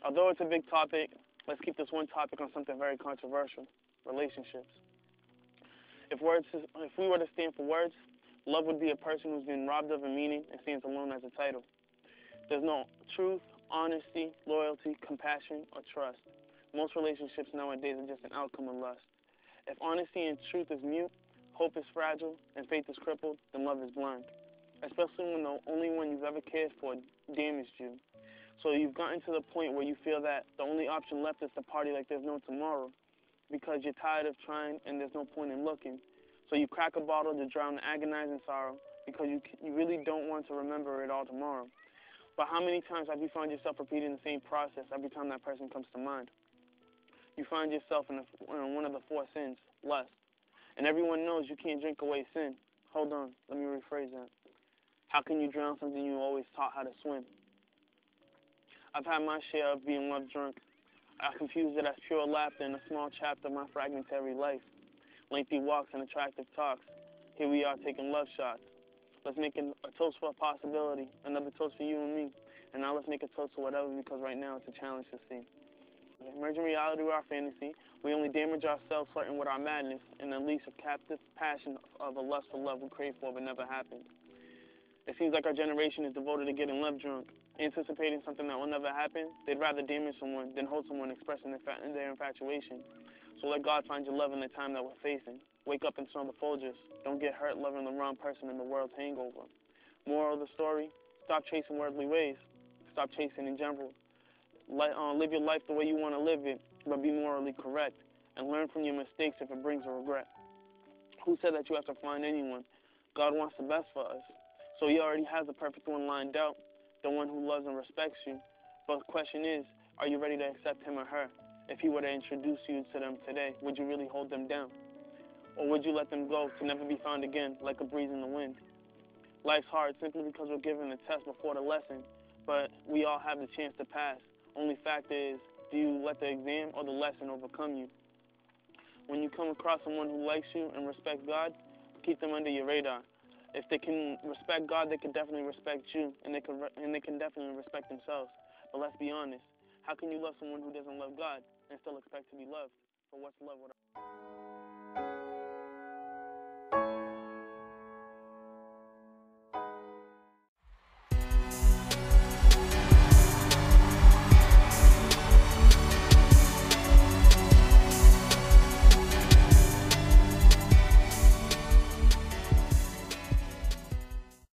Although it's a big topic, let's keep this one topic on something very controversial: relationships. If we were to stand for words, love would be a person who's been robbed of a meaning and stands alone as a title. There's no truth, honesty, loyalty, compassion, or trust. Most relationships nowadays are just an outcome of lust. If honesty and truth is mute, hope is fragile, and faith is crippled, then love is blind. Especially when the only one you've ever cared for damaged you. So you've gotten to the point where you feel that the only option left is to party like there's no tomorrow, because you're tired of trying and there's no point in looking. So you crack a bottle to drown the agonizing sorrow because you really don't want to remember it all tomorrow. But how many times have you found yourself repeating the same process every time that person comes to mind? You find yourself in one of the four sins, lust. And everyone knows you can't drink away sin. Hold on, let me rephrase that. How can you drown something you always taught how to swim? I've had my share of being love drunk. I confused it as pure laughter in a small chapter of my fragmentary life. Lengthy walks and attractive talks. Here we are taking love shots. Let's make a toast for a possibility, another toast for you and me. And now let's make a toast for whatever, because right now it's a challenge to see. Merging reality with our fantasy, we only damage ourselves flirting with our madness and unleash a captive passion of a lust for love we crave for but never happened. It seems like our generation is devoted to getting love drunk, anticipating something that will never happen. They'd rather damage someone than hold someone expressing their infatuation. So let God find your love in the time that we're facing. Wake up and smell the Folgers. Don't get hurt loving the wrong person in the world's hangover. Moral of the story, stop chasing worldly ways. Stop chasing in general. Live your life the way you want to live it, but be morally correct. And learn from your mistakes if it brings a regret. Who said that you have to find anyone? God wants the best for us. So he already has the perfect one lined out, the one who loves and respects you. But the question is, are you ready to accept him or her? If he were to introduce you to them today, would you really hold them down? Or would you let them go to never be found again, like a breeze in the wind? Life's hard simply because we're given a test before the lesson, but we all have the chance to pass. Only factor is, do you let the exam or the lesson overcome you? When you come across someone who likes you and respects God, keep them under your radar. If they can respect God, they can definitely respect you, and they can definitely respect themselves. But let's be honest, how can you love someone who doesn't love God and still expect to be loved? For what's love without